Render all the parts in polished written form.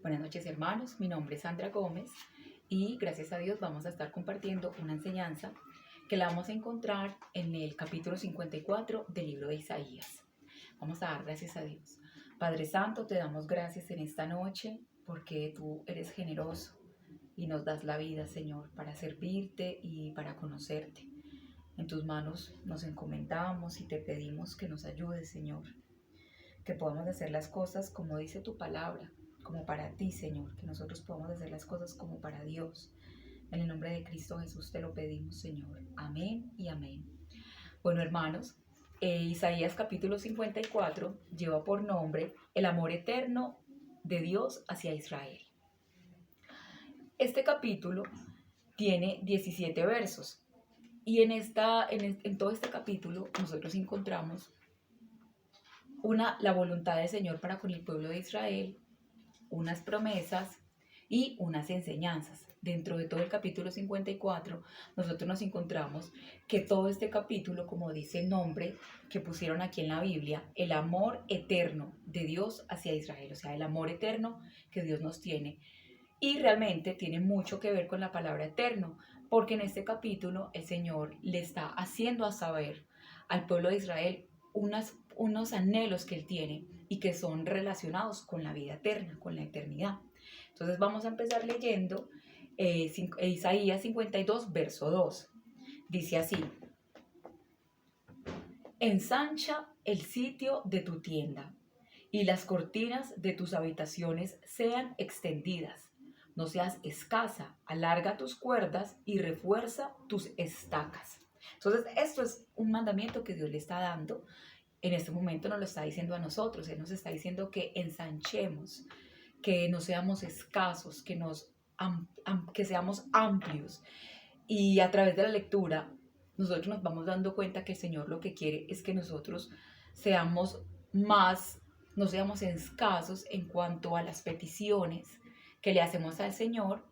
Buenas noches, hermanos, mi nombre es Sandra Gómez y gracias a Dios vamos a estar compartiendo una enseñanza que la vamos a encontrar en el capítulo 54 del libro de Isaías. Vamos a dar gracias a Dios. Padre Santo, te damos gracias en esta noche porque tú eres generoso y nos das la vida, Señor, para servirte y para conocerte. En tus manos nos encomendamos y te pedimos que nos ayudes, Señor, que podamos hacer las cosas como dice tu palabra, como para ti, Señor, que nosotros podamos hacer las cosas como para Dios. En el nombre de Cristo Jesús te lo pedimos, Señor. Amén y amén. Bueno, hermanos, Isaías capítulo 54 lleva por nombre el amor eterno de Dios hacia Israel. Este capítulo tiene 17 versos y en todo este capítulo nosotros encontramos la voluntad del Señor para con el pueblo de Israel, unas promesas y unas enseñanzas. Dentro de todo el capítulo 54, nosotros nos encontramos que todo este capítulo, como dice el nombre que pusieron aquí en la Biblia, el amor eterno de Dios hacia Israel, o sea, el amor eterno que Dios nos tiene. Y realmente tiene mucho que ver con la palabra eterno, porque en este capítulo el Señor le está haciendo a saber al pueblo de Israel unos anhelos que Él tiene y que son relacionados con la vida eterna, con la eternidad. Entonces vamos a empezar leyendo Isaías 52, verso 2. Dice así: ensancha el sitio de tu tienda y las cortinas de tus habitaciones sean extendidas. No seas escasa, alarga tus cuerdas y refuerza tus estacas. Entonces, esto es un mandamiento que Dios le está dando. En este momento nos lo está diciendo a nosotros. Él nos está diciendo que ensanchemos, que no seamos escasos, que seamos amplios. Y a través de la lectura, nosotros nos vamos dando cuenta que el Señor lo que quiere es que nosotros seamos más, no seamos escasos en cuanto a las peticiones que le hacemos al Señor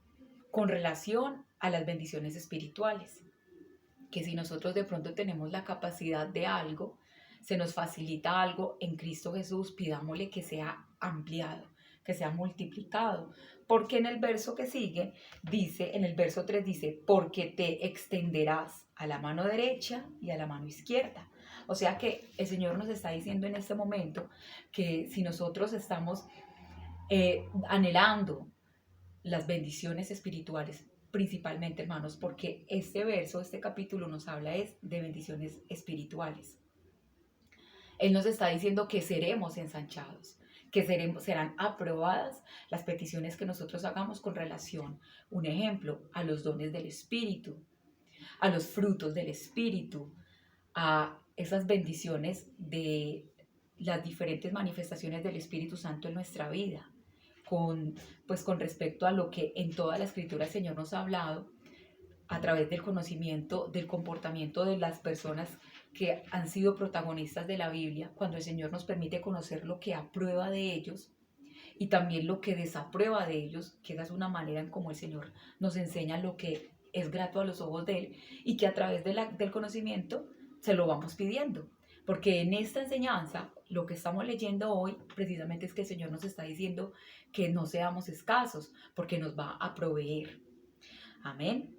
con relación a las bendiciones espirituales. Que si nosotros de pronto tenemos la capacidad de algo, se nos facilita algo en Cristo Jesús, pidámosle que sea ampliado, que sea multiplicado. Porque en el verso que sigue, dice, en el verso 3 dice, porque te extenderás a la mano derecha y a la mano izquierda. O sea que el Señor nos está diciendo en este momento que si nosotros estamos anhelando las bendiciones espirituales, principalmente, hermanos, porque este capítulo nos habla de bendiciones espirituales. Él nos está diciendo que seremos ensanchados, que serán aprobadas las peticiones que nosotros hagamos con relación, un ejemplo, a los dones del Espíritu, a los frutos del Espíritu, a esas bendiciones de las diferentes manifestaciones del Espíritu Santo en nuestra vida, con respecto a lo que en toda la Escritura el Señor nos ha hablado a través del conocimiento del comportamiento de las personas que han sido protagonistas de la Biblia, cuando el Señor nos permite conocer lo que aprueba de ellos y también lo que desaprueba de ellos, que esa es una manera en cómo el Señor nos enseña lo que es grato a los ojos de Él y que a través del conocimiento se lo vamos pidiendo. Porque en esta enseñanza, lo que estamos leyendo hoy, precisamente es que el Señor nos está diciendo que no seamos escasos, porque nos va a proveer. Amén.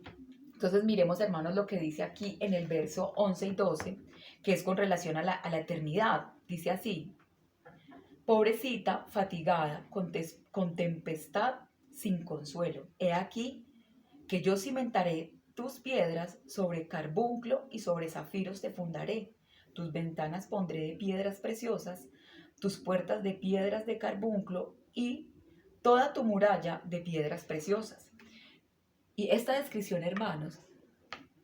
Entonces miremos, hermanos, lo que dice aquí en el verso 11 y 12, que es con relación a la eternidad. Dice así: pobrecita, fatigada, con tempestad sin consuelo. He aquí que yo cimentaré tus piedras sobre carbunclo y sobre zafiros te fundaré. Tus ventanas pondré de piedras preciosas, tus puertas de piedras de carbunclo y toda tu muralla de piedras preciosas. Y esta descripción, hermanos,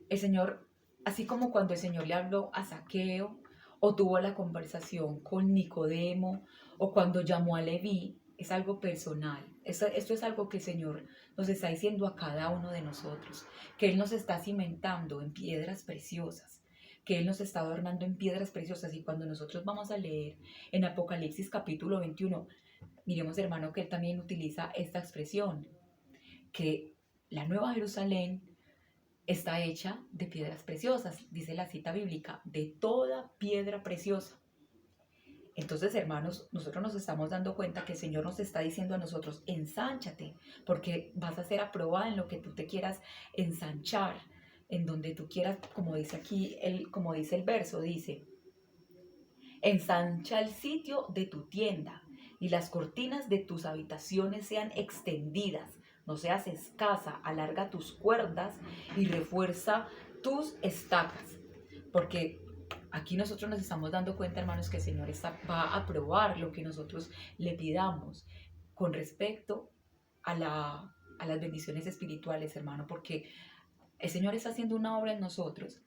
el Señor, así como cuando el Señor le habló a Zaqueo, o tuvo la conversación con Nicodemo, o cuando llamó a Leví, es algo personal. Esto es algo que el Señor nos está diciendo a cada uno de nosotros, que Él nos está cimentando en piedras preciosas, que Él nos está adornando en piedras preciosas. Y cuando nosotros vamos a leer en Apocalipsis capítulo 21, miremos, hermano, que Él también utiliza esta expresión, que la Nueva Jerusalén está hecha de piedras preciosas, dice la cita bíblica, de toda piedra preciosa. Entonces, hermanos, nosotros nos estamos dando cuenta que el Señor nos está diciendo a nosotros, ensánchate, porque vas a ser aprobada en lo que tú te quieras ensanchar, en donde tú quieras, como dice aquí, como dice el verso, dice, ensancha el sitio de tu tienda y las cortinas de tus habitaciones sean extendidas, no seas escasa, alarga tus cuerdas y refuerza tus estacas, porque aquí nosotros nos estamos dando cuenta, hermanos, que el Señor va a aprobar lo que nosotros le pidamos con respecto a las bendiciones espirituales, hermano, porque el Señor está haciendo una obra en nosotros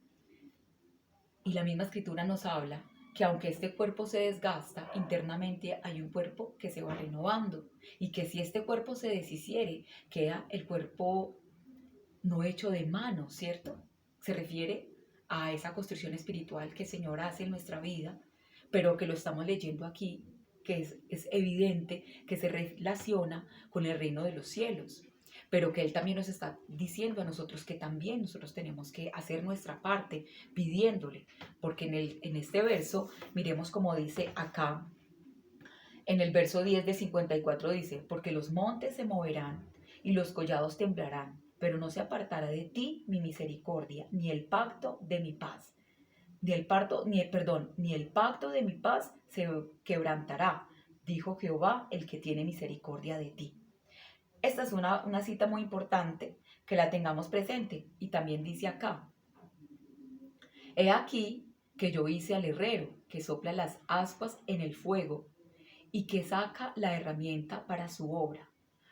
y la misma escritura nos habla que aunque este cuerpo se desgasta, internamente hay un cuerpo que se va renovando y que si este cuerpo se deshiciere, queda el cuerpo no hecho de mano, ¿cierto? Se refiere a esa construcción espiritual que el Señor hace en nuestra vida, pero que lo estamos leyendo aquí, que es evidente que se relaciona con el reino de los cielos, pero que Él también nos está diciendo a nosotros que también nosotros tenemos que hacer nuestra parte pidiéndole, porque en este verso, miremos como dice acá, en el verso 10 de 54 dice, porque los montes se moverán y los collados temblarán, pero no se apartará de ti mi misericordia, ni el pacto de mi paz. Ni el pacto de mi paz se quebrantará, dijo Jehová, el que tiene misericordia de ti. Esta es una cita muy importante, que la tengamos presente. Y también dice acá, he aquí que yo hice al herrero, que sopla las ascuas en el fuego, y que saca la herramienta para su obra.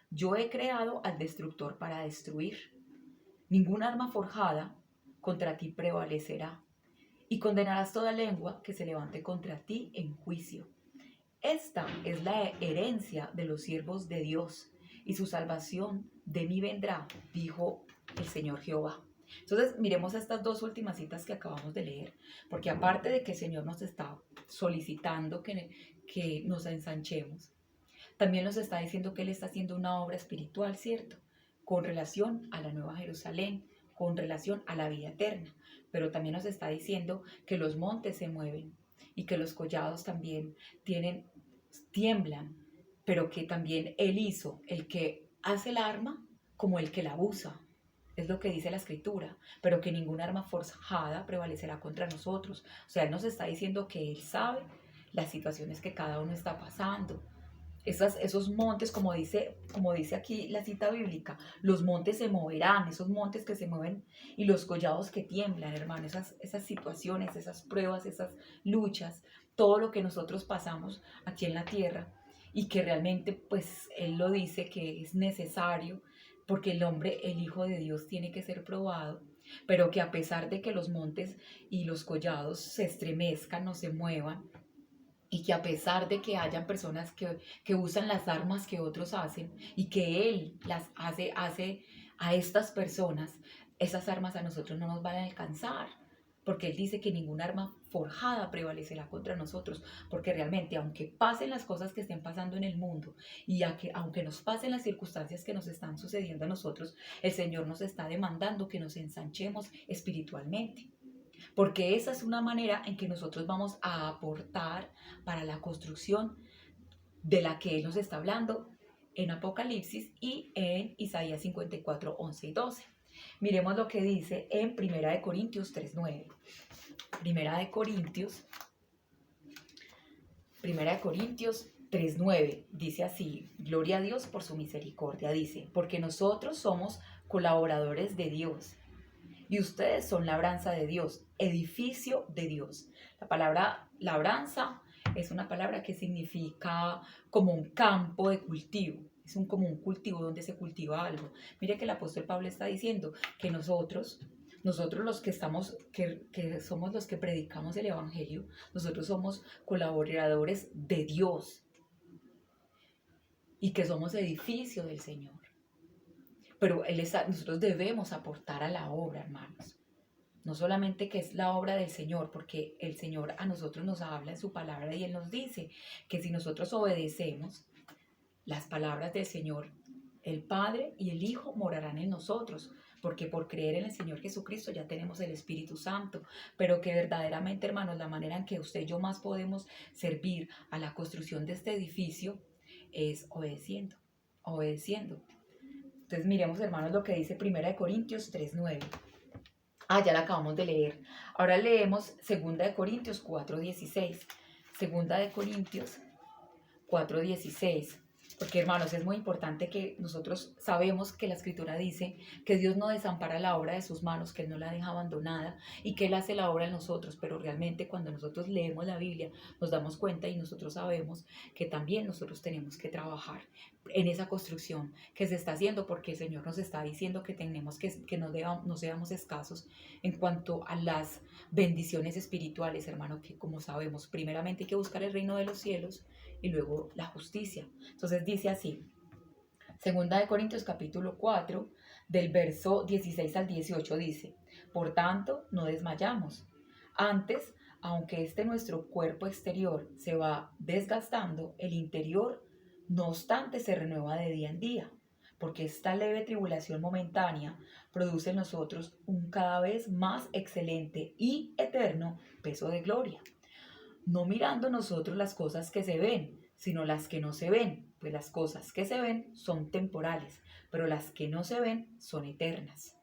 Yo he creado al destructor para destruir. Ningún arma forjada contra ti prevalecerá, y condenarás toda lengua que se levante contra ti en juicio. Esta es la herencia de los siervos de Dios, y su salvación de mí vendrá, dijo el Señor Jehová. Entonces, miremos estas dos últimas citas que acabamos de leer, porque aparte de que el Señor nos está solicitando que nos ensanchemos, también nos está diciendo que Él está haciendo una obra espiritual, ¿cierto? Con relación a la Nueva Jerusalén, con relación a la vida eterna. Pero también nos está diciendo que los montes se mueven y que los collados también tiemblan, pero que también Él hizo el que hace el arma como el que la usa. Es lo que dice la escritura, pero que ninguna arma forjada prevalecerá contra nosotros. O sea, Él nos está diciendo que Él sabe las situaciones que cada uno está pasando. Esos montes, como dice aquí la cita bíblica, los montes se moverán, esos montes que se mueven y los collados que tiemblan, hermano, esas situaciones, esas pruebas, esas luchas, todo lo que nosotros pasamos aquí en la tierra y que realmente pues Él lo dice que es necesario porque el hombre, el Hijo de Dios, tiene que ser probado, pero que a pesar de que los montes y los collados se estremezcan o se muevan, y que a pesar de que hayan personas que usan las armas que otros hacen y que Él las hace a estas personas, esas armas a nosotros no nos van a alcanzar, porque Él dice que ninguna arma forjada prevalecerá contra nosotros, porque realmente aunque pasen las cosas que estén pasando en el mundo y aunque nos pasen las circunstancias que nos están sucediendo a nosotros, el Señor nos está demandando que nos ensanchemos espiritualmente, porque esa es una manera en que nosotros vamos a aportar para la construcción de la que Él nos está hablando en Apocalipsis y en Isaías 54, 11 y 12. Miremos lo que dice en 1 Corintios 3:9. 1 Corintios 3:9 dice así, gloria a Dios por su misericordia, dice, porque nosotros somos colaboradores de Dios y ustedes son labranza de Dios, edificio de Dios. La palabra labranza es una palabra que significa como un campo de cultivo, es como un cultivo donde se cultiva algo. Mire que el apóstol Pablo está diciendo que nosotros los que que somos los que predicamos el evangelio, nosotros somos colaboradores de Dios y que somos edificio del Señor. Pero nosotros debemos aportar a la obra, hermanos. No solamente que es la obra del Señor, porque el Señor a nosotros nos habla en su palabra y Él nos dice que si nosotros obedecemos las palabras del Señor, el Padre y el Hijo morarán en nosotros, porque por creer en el Señor Jesucristo ya tenemos el Espíritu Santo, pero que verdaderamente, hermanos, la manera en que usted y yo más podemos servir a la construcción de este edificio es obedeciendo, obedeciendo. Entonces miremos, hermanos, lo que dice 1 Corintios 3:9. Ya la acabamos de leer. Ahora leemos 2 Corintios 4:16. 2 Corintios 4:16. Porque, hermanos, es muy importante que nosotros sabemos que la Escritura dice que Dios no desampara la obra de sus manos, que Él no la deja abandonada y que Él hace la obra en nosotros. Pero realmente cuando nosotros leemos la Biblia nos damos cuenta y nosotros sabemos que también nosotros tenemos que trabajar en esa construcción que se está haciendo, porque el Señor nos está diciendo que tenemos que no seamos escasos en cuanto a las bendiciones espirituales, hermano, que como sabemos, primeramente hay que buscar el reino de los cielos y luego la justicia. Entonces dice así, 2 capítulo 4, del verso 16 al 18 dice: por tanto, no desmayamos. Antes, aunque nuestro cuerpo exterior se va desgastando, el interior, no obstante, se renueva de día en día, porque esta leve tribulación momentánea produce en nosotros un cada vez más excelente y eterno peso de gloria, no mirando nosotros las cosas que se ven, sino las que no se ven, pues las cosas que se ven son temporales, pero las que no se ven son eternas.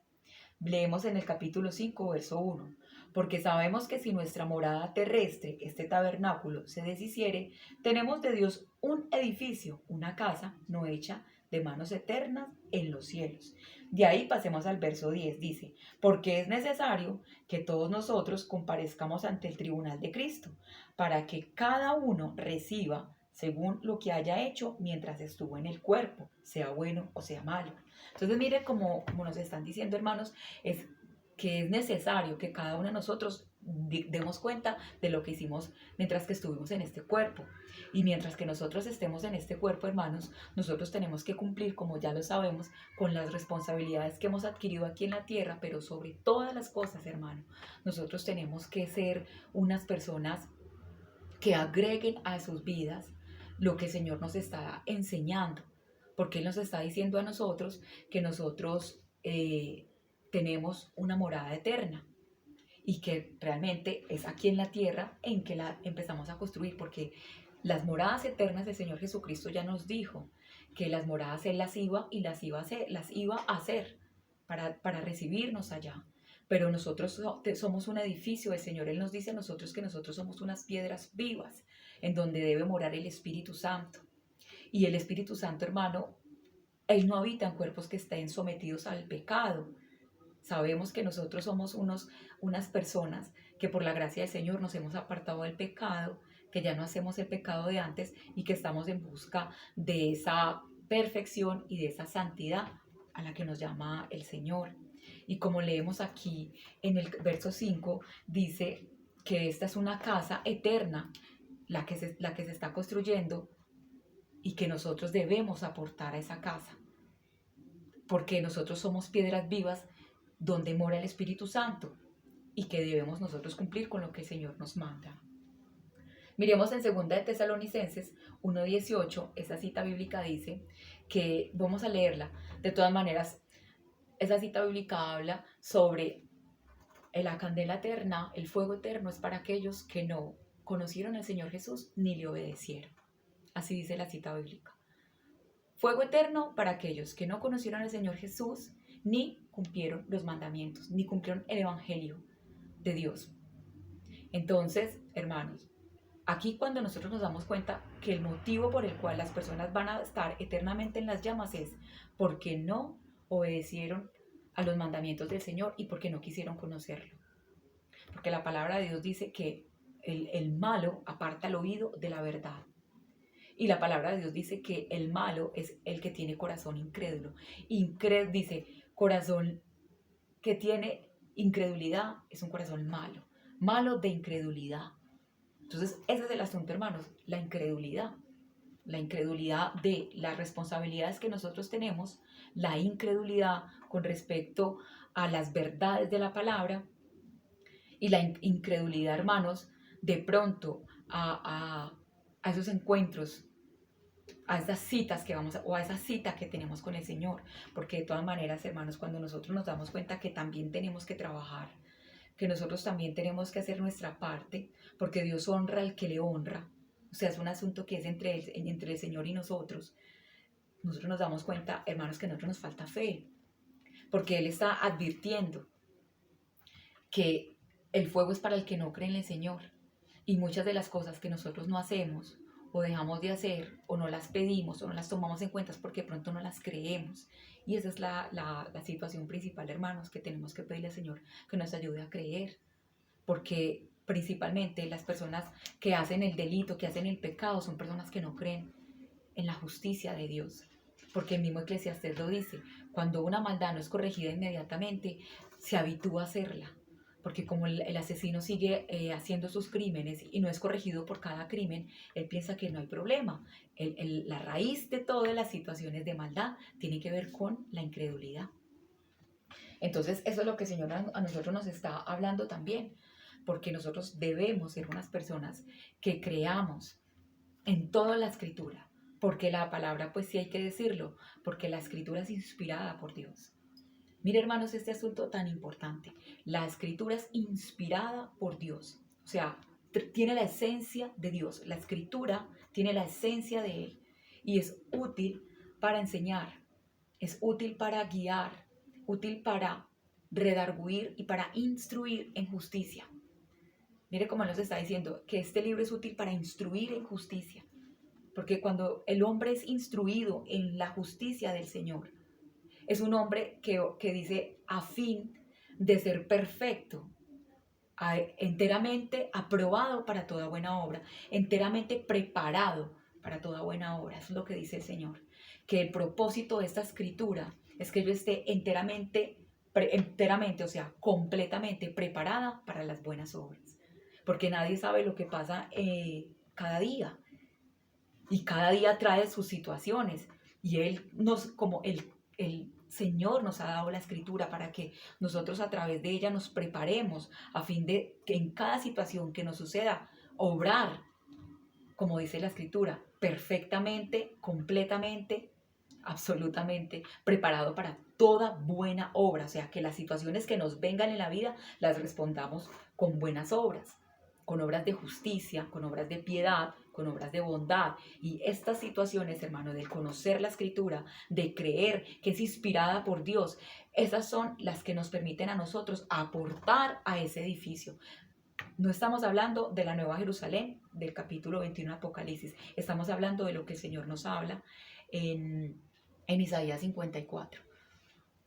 Leemos en el capítulo 5, verso 1. Porque sabemos que si nuestra morada terrestre, este tabernáculo, se deshiciere, tenemos de Dios un edificio, una casa no hecha de manos eternas en los cielos. De ahí pasemos al verso 10, dice: porque es necesario que todos nosotros comparezcamos ante el tribunal de Cristo, para que cada uno reciba según lo que haya hecho mientras estuvo en el cuerpo, sea bueno o sea malo. Entonces mire como nos están diciendo, hermanos, es que es necesario que cada uno de nosotros demos cuenta de lo que hicimos mientras que estuvimos en este cuerpo. Y mientras que nosotros estemos en este cuerpo, hermanos, nosotros tenemos que cumplir, como ya lo sabemos, con las responsabilidades que hemos adquirido aquí en la tierra, pero sobre todas las cosas, hermano, nosotros tenemos que ser unas personas que agreguen a sus vidas lo que el Señor nos está enseñando, porque Él nos está diciendo a nosotros que nosotros tenemos una morada eterna y que realmente es aquí en la tierra en que la empezamos a construir, porque las moradas eternas del Señor Jesucristo ya nos dijo que las moradas Él las iba a hacer para recibirnos allá. Pero nosotros somos un edificio del Señor. Él nos dice a nosotros que nosotros somos unas piedras vivas en donde debe morar el Espíritu Santo. Y el Espíritu Santo, hermano, Él no habita en cuerpos que estén sometidos al pecado. Sabemos que nosotros somos unas personas que por la gracia del Señor nos hemos apartado del pecado, que ya no hacemos el pecado de antes y que estamos en busca de esa perfección y de esa santidad a la que nos llama el Señor. Y como leemos aquí en el verso 5, dice que esta es una casa eterna, la que se está construyendo, y que nosotros debemos aportar a esa casa, porque nosotros somos piedras vivas donde mora el Espíritu Santo y que debemos nosotros cumplir con lo que el Señor nos manda. Miremos en 2 de Tesalonicenses 1:18, esa cita bíblica dice que, vamos a leerla, de todas maneras, esa cita bíblica habla sobre la candela eterna, el fuego eterno es para aquellos que no conocieron al Señor Jesús ni le obedecieron. Así dice la cita bíblica. Fuego eterno para aquellos que no conocieron al Señor Jesús ni cumplieron los mandamientos, ni cumplieron el Evangelio de Dios. Entonces, hermanos, aquí cuando nosotros nos damos cuenta que el motivo por el cual las personas van a estar eternamente en las llamas es porque no obedecieron a los mandamientos del Señor y porque no quisieron conocerlo. Porque la palabra de Dios dice que el malo aparta el oído de la verdad. Y la palabra de Dios dice que el malo es el que tiene corazón incrédulo. Dice, corazón que tiene incredulidad es un corazón malo. Malo de incredulidad. Entonces, ese es el asunto, hermanos, la incredulidad. La incredulidad de las responsabilidades que nosotros tenemos, la incredulidad con respecto a las verdades de la palabra y la incredulidad, hermanos, de pronto a esos encuentros a esas citas que vamos a, o a esa cita que tenemos con el Señor, porque de todas maneras, hermanos, cuando nosotros nos damos cuenta que también tenemos que trabajar, que nosotros también tenemos que hacer nuestra parte, porque Dios honra al que le honra, o sea, es un asunto que es entre el Señor y nosotros nos damos cuenta, hermanos, que a nosotros nos falta fe, porque Él está advirtiendo que el fuego es para el que no cree en el Señor. Y muchas de las cosas que nosotros no hacemos o dejamos de hacer o no las pedimos o no las tomamos en cuenta es porque de pronto no las creemos. Y esa es la situación principal, hermanos, que tenemos que pedirle al Señor que nos ayude a creer. Porque principalmente las personas que hacen el delito, que hacen el pecado, son personas que no creen en la justicia de Dios. Porque el mismo Eclesiastés lo dice, cuando una maldad no es corregida inmediatamente, se habitúa a hacerla. Porque como el asesino sigue haciendo sus crímenes y no es corregido por cada crimen, él piensa que no hay problema. La raíz de todas las situaciones de maldad tiene que ver con la incredulidad. Entonces, eso es lo que el Señor a nosotros nos está hablando también, porque nosotros debemos ser unas personas que creamos en toda la escritura, porque la palabra, pues sí hay que decirlo, porque la escritura es inspirada por Dios. Mire, hermanos, este asunto tan importante. La escritura es inspirada por Dios, o sea, tiene la esencia de Dios. La escritura tiene la esencia de Él y es útil para enseñar, es útil para guiar, útil para redarguir y para instruir en justicia. Mire cómo nos está diciendo que este libro es útil para instruir en justicia. Porque cuando el hombre es instruido en la justicia del Señor, es un hombre que dice a fin de ser perfecto, enteramente aprobado para toda buena obra, enteramente preparado para toda buena obra. Eso es lo que dice el Señor. Que el propósito de esta escritura es que yo esté enteramente, o sea, completamente preparada para las buenas obras. Porque nadie sabe lo que pasa cada día. Y cada día trae sus situaciones. Y Él como el Señor nos ha dado la escritura para que nosotros a través de ella nos preparemos a fin de que en cada situación que nos suceda, obrar, como dice la escritura, perfectamente, completamente, absolutamente preparado para toda buena obra. O sea, que las situaciones que nos vengan en la vida las respondamos con buenas obras, con obras de justicia, con obras de piedad, con obras de bondad. Y estas situaciones, hermano, de conocer la escritura, de creer que es inspirada por Dios, esas son las que nos permiten a nosotros aportar a ese edificio. No estamos hablando de la Nueva Jerusalén, del capítulo 21 de Apocalipsis. Estamos hablando de lo que el Señor nos habla en Isaías 54.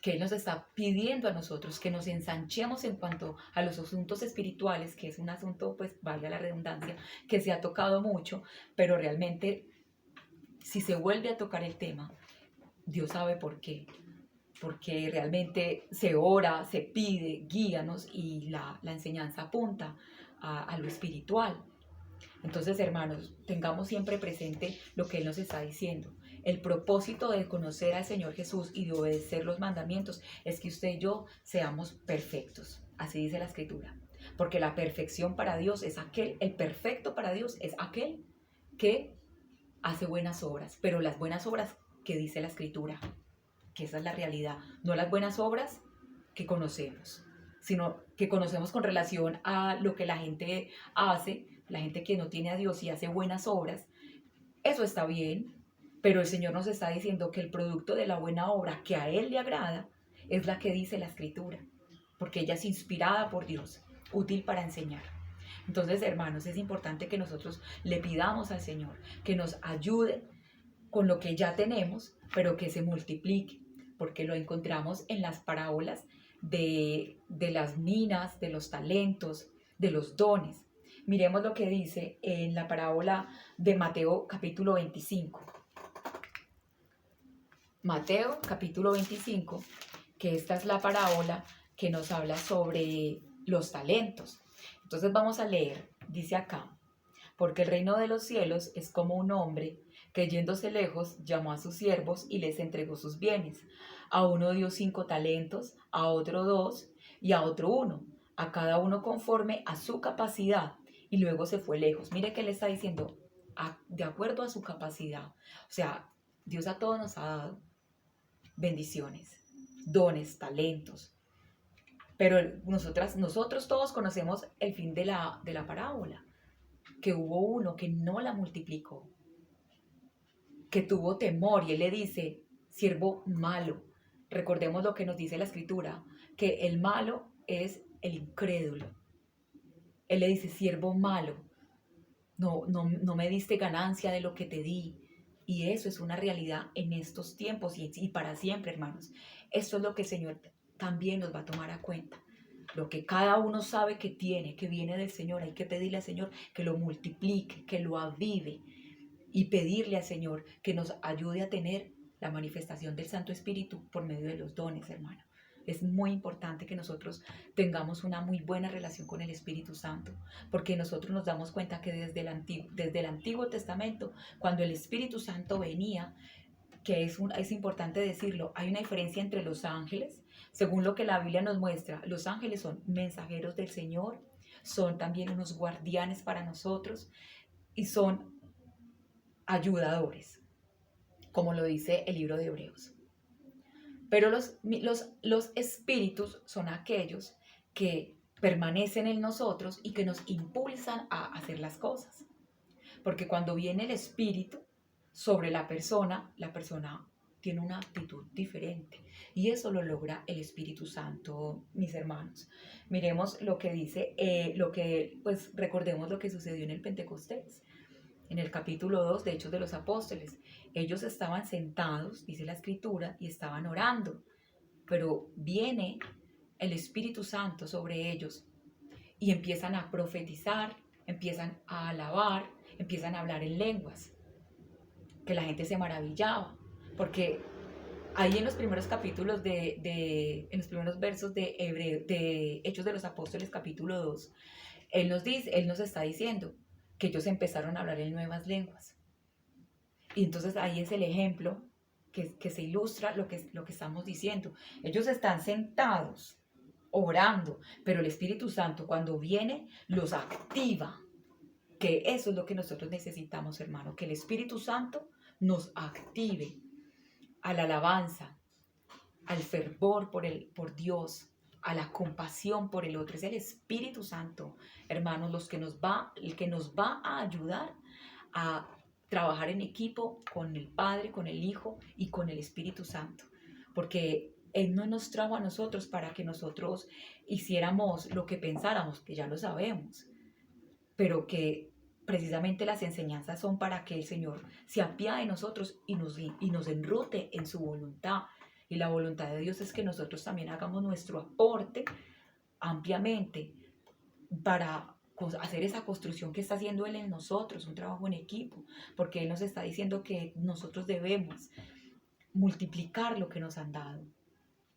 Que Él nos está pidiendo a nosotros que nos ensanchemos en cuanto a los asuntos espirituales, que es un asunto, pues valga la redundancia, que se ha tocado mucho, pero realmente si se vuelve a tocar el tema, Dios sabe por qué. Porque realmente se ora, se pide, guíanos y la enseñanza apunta a lo espiritual. Entonces, hermanos, tengamos siempre presente lo que Él nos está diciendo. El propósito de conocer al Señor Jesús y de obedecer los mandamientos es que usted y yo seamos perfectos. Así dice la Escritura. Porque la perfección para Dios es el perfecto para Dios es aquel que hace buenas obras. Pero las buenas obras que dice la Escritura, que esa es la realidad, no las buenas obras que conocemos, sino que conocemos con relación a lo que la gente hace, la gente que no tiene a Dios y hace buenas obras. Eso está bien, pero el Señor nos está diciendo que el producto de la buena obra que a Él le agrada es la que dice la Escritura, porque ella es inspirada por Dios, útil para enseñar. Entonces, hermanos, es importante que nosotros le pidamos al Señor que nos ayude con lo que ya tenemos, pero que se multiplique, porque lo encontramos en las parábolas de las minas, de los talentos, de los dones. Miremos lo que dice en la parábola de Mateo capítulo 25. Mateo capítulo 25, que esta es la parábola que nos habla sobre los talentos. Entonces vamos a leer, dice acá, porque el reino de los cielos es como un hombre que yéndose lejos llamó a sus siervos y les entregó sus bienes. A uno dio 5 talentos, a otro 2 y a otro 1, a cada uno conforme a su capacidad, y luego se fue lejos. Mire que le está diciendo, de acuerdo a su capacidad. O sea, Dios a todos nos ha dado bendiciones, dones, talentos, pero nosotros todos conocemos el fin de la parábola, que hubo uno que no la multiplicó, que tuvo temor y él le dice, siervo malo. Recordemos lo que nos dice la escritura, que el malo es el incrédulo. Él le dice, siervo malo, no me diste ganancia de lo que te di. Y eso es una realidad en estos tiempos y para siempre, hermanos. Esto es lo que el Señor también nos va a tomar a cuenta. Lo que cada uno sabe que tiene, que viene del Señor, hay que pedirle al Señor que lo multiplique, que lo avive y pedirle al Señor que nos ayude a tener la manifestación del Santo Espíritu por medio de los dones, hermano. Es muy importante que nosotros tengamos una muy buena relación con el Espíritu Santo, porque nosotros nos damos cuenta que desde el Antiguo Testamento, cuando el Espíritu Santo venía, que es importante decirlo, hay una diferencia entre los ángeles, según lo que la Biblia nos muestra. Los ángeles son mensajeros del Señor, son también unos guardianes para nosotros y son ayudadores, como lo dice el libro de Hebreos. Pero los espíritus son aquellos que permanecen en nosotros y que nos impulsan a hacer las cosas. Porque cuando viene el espíritu sobre la persona tiene una actitud diferente. Y eso lo logra el Espíritu Santo, mis hermanos. Miremos lo que dice, recordemos lo que sucedió en el Pentecostés. En el capítulo 2 de Hechos de los Apóstoles, ellos estaban sentados, dice la Escritura, y estaban orando, pero viene el Espíritu Santo sobre ellos y empiezan a profetizar, empiezan a alabar, empiezan a hablar en lenguas, que la gente se maravillaba, porque ahí en los primeros capítulos en los primeros versos de Hechos de los Apóstoles, capítulo 2, Él nos está diciendo que ellos empezaron a hablar en nuevas lenguas. Y entonces ahí es el ejemplo que se ilustra lo que estamos diciendo. Ellos están sentados, orando, pero el Espíritu Santo cuando viene los activa. Que eso es lo que nosotros necesitamos, hermano, que el Espíritu Santo nos active a la alabanza, al fervor por Dios, a la compasión por el otro. Es el Espíritu Santo, hermanos, el que nos va a ayudar a trabajar en equipo con el Padre, con el Hijo y con el Espíritu Santo. Porque Él no nos trajo a nosotros para que nosotros hiciéramos lo que pensáramos, que ya lo sabemos, pero que precisamente las enseñanzas son para que el Señor se apiade de nosotros y nos enrute en su voluntad. Y la voluntad de Dios es que nosotros también hagamos nuestro aporte ampliamente para hacer esa construcción que está haciendo Él en nosotros, un trabajo en equipo, porque Él nos está diciendo que nosotros debemos multiplicar lo que nos han dado.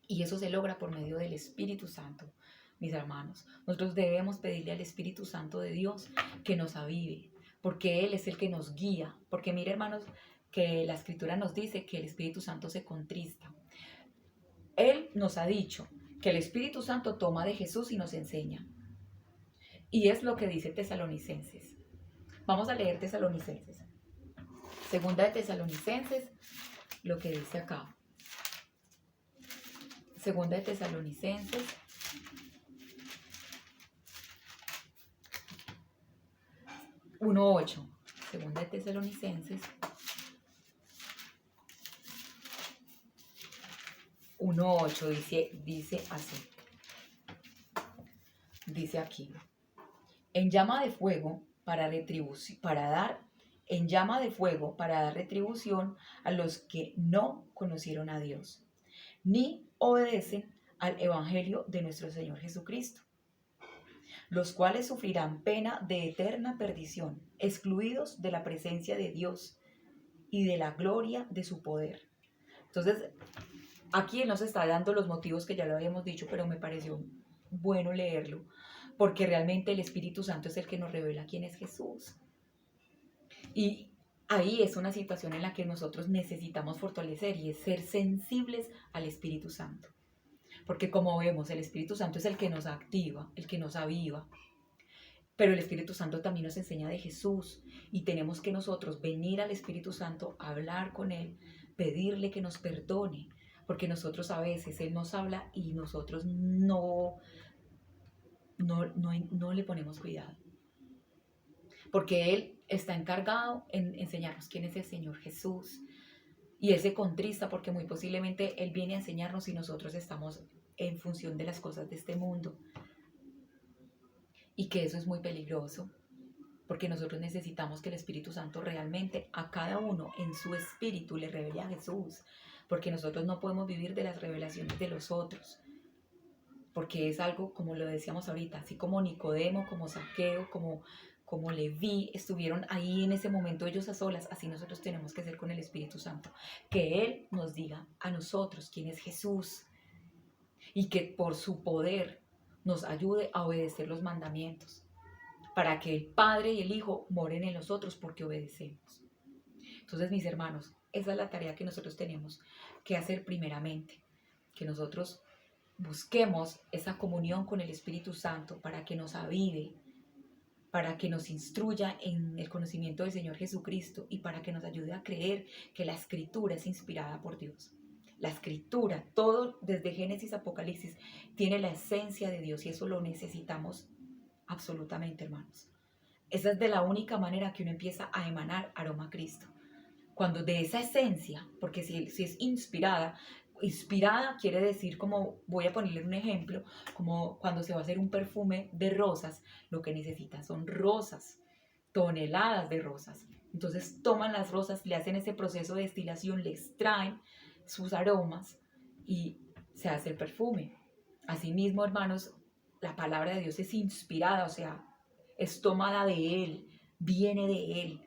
Y eso se logra por medio del Espíritu Santo, mis hermanos. Nosotros debemos pedirle al Espíritu Santo de Dios que nos avive, porque Él es el que nos guía. Porque mire, hermanos, que la Escritura nos dice que el Espíritu Santo se contrista. Él nos ha dicho que el Espíritu Santo toma de Jesús y nos enseña. Y es lo que dice Tesalonicenses. Vamos a leer Tesalonicenses. Segunda de Tesalonicenses, lo que dice acá. Segunda de Tesalonicenses 1:8. Segunda de Tesalonicenses 1:8 dice así. Dice aquí: en llama de fuego para dar retribución a los que no conocieron a Dios, ni obedecen al Evangelio de nuestro Señor Jesucristo, los cuales sufrirán pena de eterna perdición, excluidos de la presencia de Dios y de la gloria de su poder. Entonces, aquí Él nos está dando los motivos que ya lo habíamos dicho, pero me pareció bueno leerlo, porque realmente el Espíritu Santo es el que nos revela quién es Jesús. Y ahí es una situación en la que nosotros necesitamos fortalecer y es ser sensibles al Espíritu Santo. Porque como vemos, el Espíritu Santo es el que nos activa, el que nos aviva. Pero el Espíritu Santo también nos enseña de Jesús y tenemos que nosotros venir al Espíritu Santo, hablar con Él, pedirle que nos perdone, porque nosotros a veces Él nos habla y nosotros no le ponemos cuidado, porque Él está encargado en enseñarnos quién es el Señor Jesús. Y Él se contrista porque muy posiblemente Él viene a enseñarnos y nosotros estamos en función de las cosas de este mundo. Y que eso es muy peligroso, porque nosotros necesitamos que el Espíritu Santo realmente a cada uno en su espíritu le revele a Jesús, porque nosotros no podemos vivir de las revelaciones de los otros, porque es algo, como lo decíamos ahorita, así como Nicodemo, como Zaqueo, como Leví, estuvieron ahí en ese momento ellos a solas, así nosotros tenemos que ser con el Espíritu Santo, que Él nos diga a nosotros quién es Jesús y que por su poder nos ayude a obedecer los mandamientos, para que el Padre y el Hijo moren en nosotros porque obedecemos. Entonces, mis hermanos, esa es la tarea que nosotros tenemos que hacer primeramente, que nosotros busquemos esa comunión con el Espíritu Santo para que nos avive, para que nos instruya en el conocimiento del Señor Jesucristo y para que nos ayude a creer que la Escritura es inspirada por Dios. La Escritura, todo desde Génesis a Apocalipsis, tiene la esencia de Dios y eso lo necesitamos absolutamente, hermanos. Esa es de la única manera que uno empieza a emanar aroma a Cristo. Cuando de esa esencia, porque si es inspirada quiere decir, como voy a ponerle un ejemplo, como cuando se va a hacer un perfume de rosas, lo que necesita son rosas, toneladas de rosas. Entonces toman las rosas, le hacen ese proceso de destilación, le extraen sus aromas y se hace el perfume. Asimismo, hermanos, la palabra de Dios es inspirada, o sea, es tomada de Él, viene de Él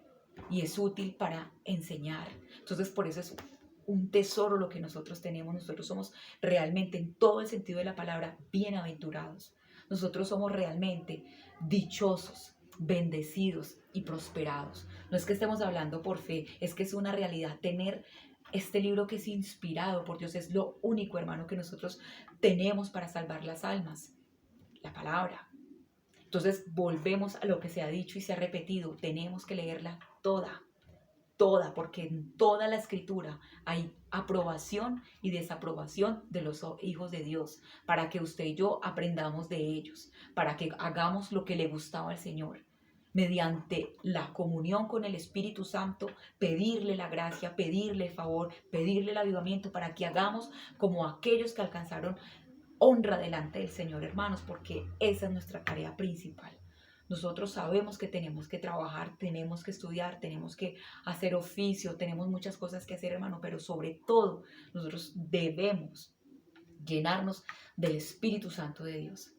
y es útil para enseñar. Entonces, por eso es un tesoro lo que nosotros tenemos. Nosotros somos realmente, en todo el sentido de la palabra, bienaventurados. Nosotros somos realmente dichosos, bendecidos y prosperados. No es que estemos hablando por fe, es que es una realidad. Tener este libro que es inspirado por Dios es lo único, hermano, que nosotros tenemos para salvar las almas. La palabra. Entonces volvemos a lo que se ha dicho y se ha repetido. Tenemos que leerla toda, toda, porque en toda la Escritura hay aprobación y desaprobación de los hijos de Dios, para que usted y yo aprendamos de ellos, para que hagamos lo que le gustaba al Señor. Mediante la comunión con el Espíritu Santo, pedirle la gracia, pedirle el favor, pedirle el avivamiento para que hagamos como aquellos que alcanzaron honra delante del Señor, hermanos, porque esa es nuestra tarea principal. Nosotros sabemos que tenemos que trabajar, tenemos que estudiar, tenemos que hacer oficio, tenemos muchas cosas que hacer, hermano, pero sobre todo nosotros debemos llenarnos del Espíritu Santo de Dios.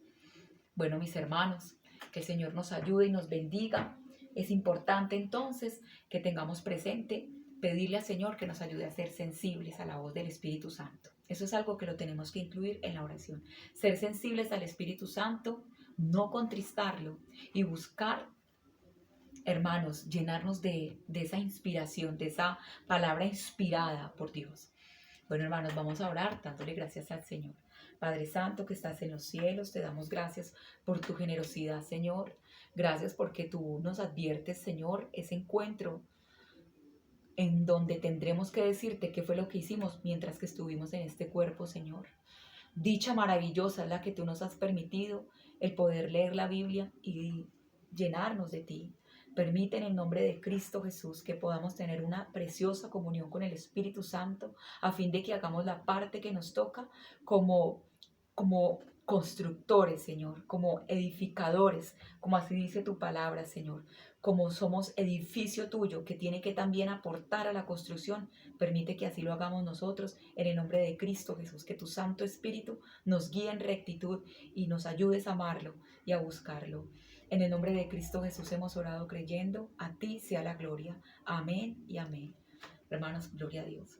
Bueno, mis hermanos, que el Señor nos ayude y nos bendiga. Es importante entonces que tengamos presente pedirle al Señor que nos ayude a ser sensibles a la voz del Espíritu Santo. Eso es algo que lo tenemos que incluir en la oración. Ser sensibles al Espíritu Santo, no contristarlo y buscar, hermanos, llenarnos de esa inspiración, de esa palabra inspirada por Dios. Bueno, hermanos, vamos a orar dándole gracias al Señor. Padre Santo que estás en los cielos, te damos gracias por tu generosidad, Señor. Gracias porque tú nos adviertes, Señor, ese encuentro en donde tendremos que decirte qué fue lo que hicimos mientras que estuvimos en este cuerpo, Señor. Dicha maravillosa es la que tú nos has permitido, el poder leer la Biblia y llenarnos de ti. Permite en el nombre de Cristo Jesús que podamos tener una preciosa comunión con el Espíritu Santo a fin de que hagamos la parte que nos toca como constructores, Señor, como edificadores, como así dice tu palabra, Señor, como somos edificio tuyo que tiene que también aportar a la construcción. Permite que así lo hagamos nosotros en el nombre de Cristo Jesús, que tu Santo Espíritu nos guíe en rectitud y nos ayudes a amarlo y a buscarlo. En el nombre de Cristo Jesús hemos orado creyendo, a ti sea la gloria. Amén y amén. Hermanos, gloria a Dios.